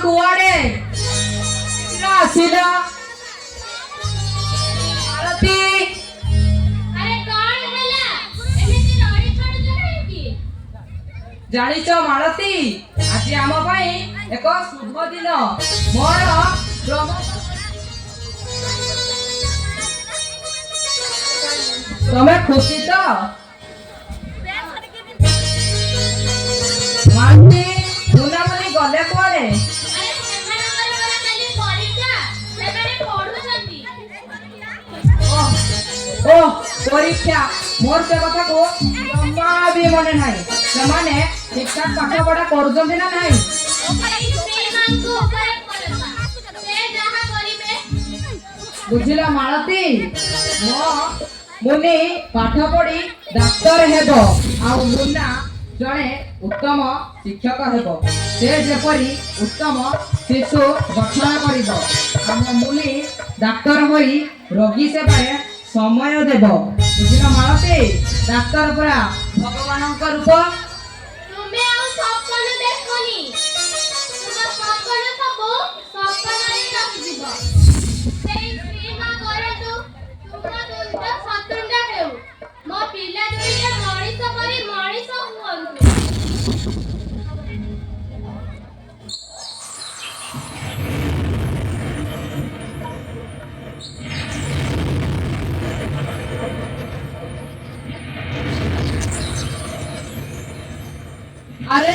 कुआड़े आसिला मालती अरे कौन हैला एमिति रडी छड़ जगै की जानिच मालती आज आम पई एक शुभ दिन मोर तमे खुशी तो मालती मुना मुनी गले कोड़े अरे सेमाने बरा खाली परीक्षा सेमाने पढुछंती ओ परीक्षा मोर से कथा को जम्मा भी मने नाही सेमाने ठीक ठाक पाठ पढ़ा करूछंती ना नाही ओकरे स्त्री मानकु ओकरे करता से जहा करिवे बुझिला मालती मो मुनि पाठ पढ़ी डाक्तर हेबो आ मुना जणे उत्तम शिक्षक हेबो से जेपरी उत्तम शिशु गठन करिबो हम मुनि डाक्तर होई रोगी सेवाए समय देबो बुझिला मालती डाक्तर परा भगवानक रूप तुमे आ सपन देखोनी तुम सपन सपनरे रखि दिबो सेई स्त्री मा करे तू तुम दुंड सतुंड हेउ मो पिला दुइटा मणिष परी मणिष हुअन्तु अरे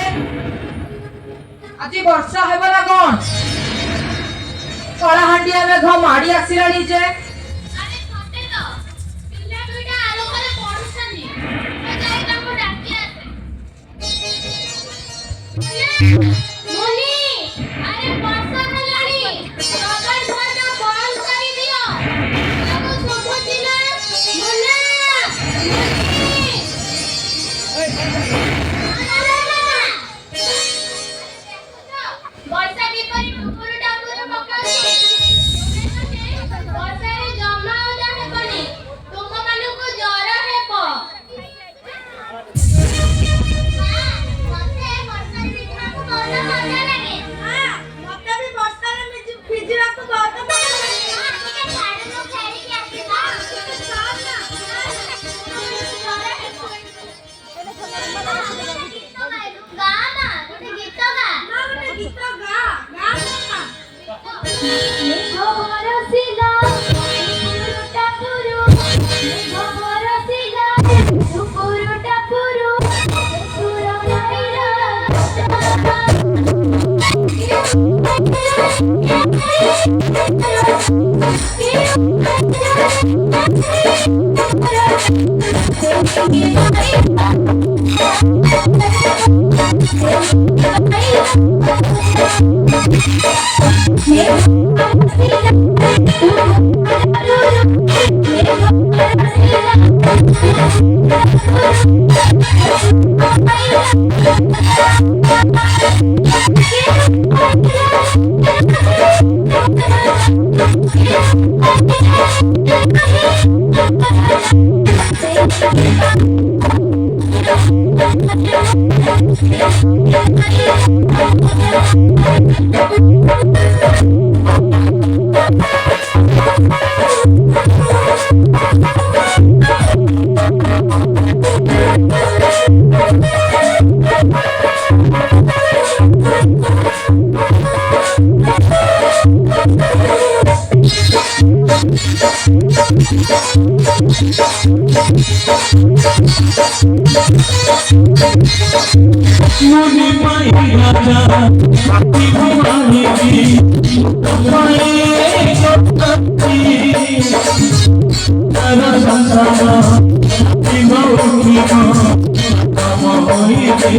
आज वर्षा हेबला कोन कलाहांडिया में घ माडी आसिलानी जे अरे सते तो पिला दुइटा आलोकरे पढुछन्ती ए जाई ताको डाकी आसे मुनि अरे वर्षा हेलानी सगळ घरना बंद करि दियो ताको सुबुची ना मुन्ना वर्षा की परी टुकुर टाकुर पकाउची वर्षा रे जमा ओदा हेबनी तुम मानु को जर हेबो हां मते वर्षा दिखा को बहुत मजा लागे हां मते भी वर्षा रे भिजिरा को बहुत मजा लागे हां ठीक है सारे लोग खेली के आसी हां साथ ना जर हेबो गा ना गोटे गीत गा ना गोटे गीत गा गा ना बरसिला पुरुटा पुरु बरसिला पुरुटा पुरु सुर माइरा मुनि माई राजा भक्ति भवानी जी माई भक्ति तेरा संसार भक्ति भक्ति मोहि जी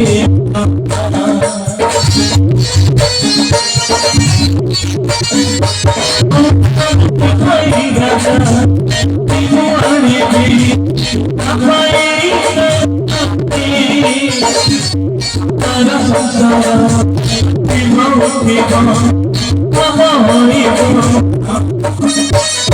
माई राजा भक्ति भवानी जी माई तेरा संसार भक्ति भक्ति मोहि जी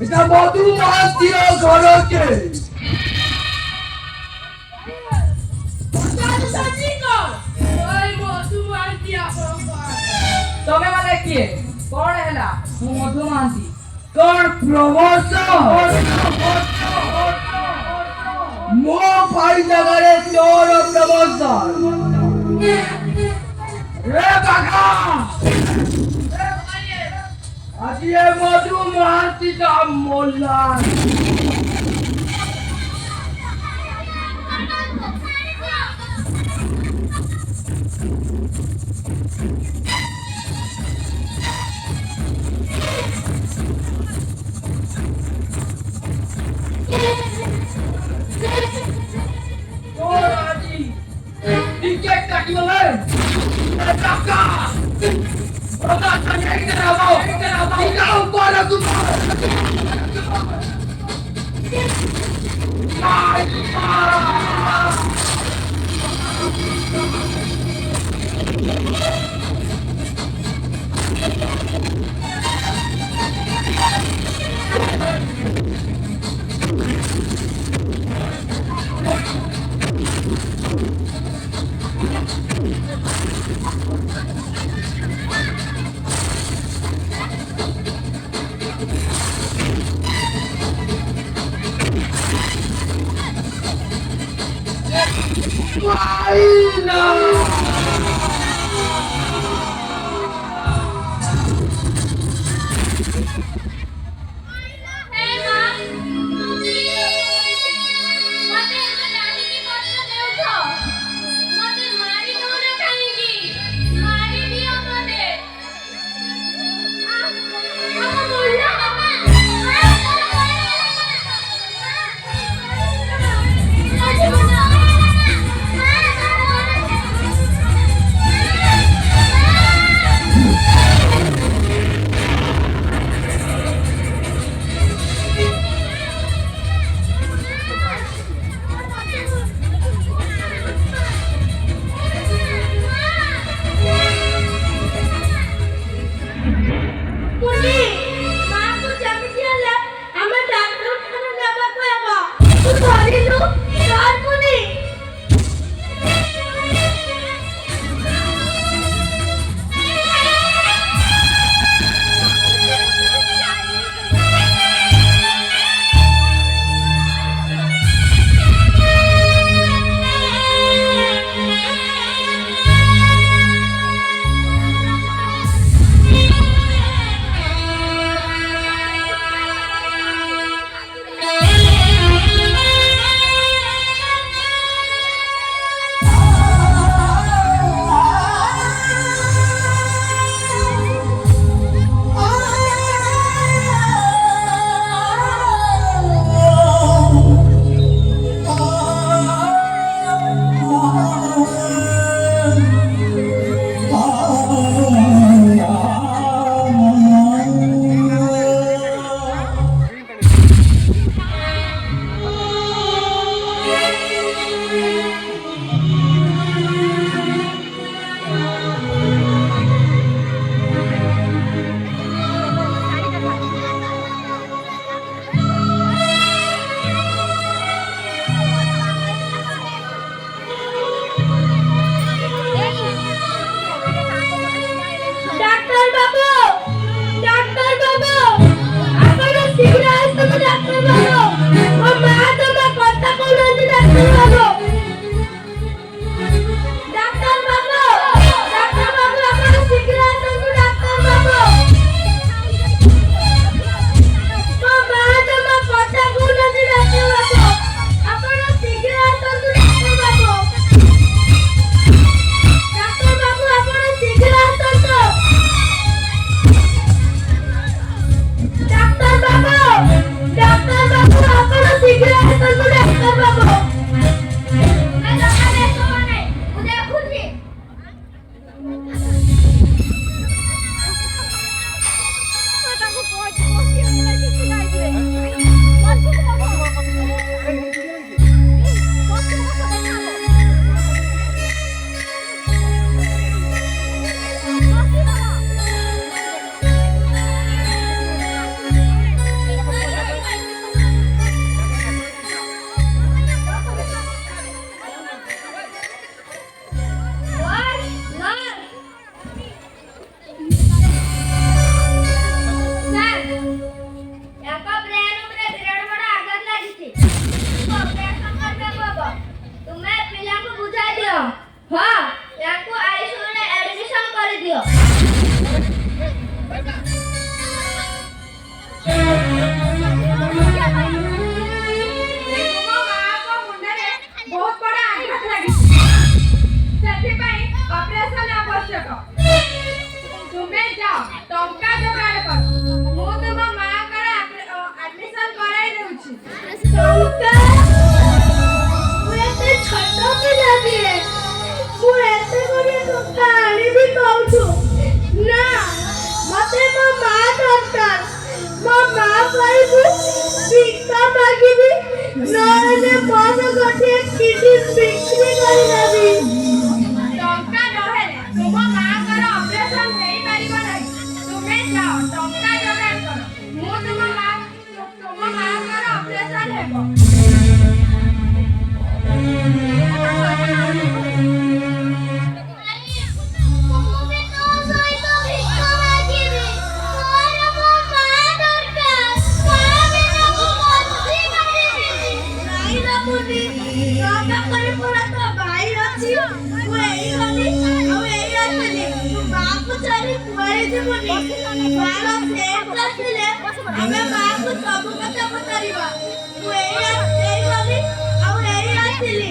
এটা মধু মাহাতির ঘরকে ତମେ ମାନେ କିଏ? କଣ ହେଲା? ମୁଁ ମଧୁ ମହାନ୍ତି। তোর প্রমোশন মো ভাই জায়গায় তোর প্রমোশন রে কাকা আজি এ মধু মাহাতি কা মোল্লান তোর আজি টিকেট কাটিবলে কাকা ওটা কানে কে রাবো টিকাও কোন তুমি ডাক্তার বাবু, আপনারা শীঘ্র আসুন ডাক্তার বাবু। ବିକ୍ରି କରିଦେବି। ଟଙ୍କା ନହେଲେ ତୁମ ମାଙ୍କର ଅପରେସନ ହେଇପାରିବ ନାହିଁ। ତୁମେ ଯାଅ ଟଙ୍କା ଯୋଗାଡ଼ କର। ମୁଁ ତୁମ ମାଙ୍କର ଅପରେସନ ହେବ। ଆମେ ମାଙ୍କୁ ସବୁ କଥା ପଚାରିବା। ମୁଁ ଏଇ ଗଲି ଆଉ ଏଇ ଆସିଲି।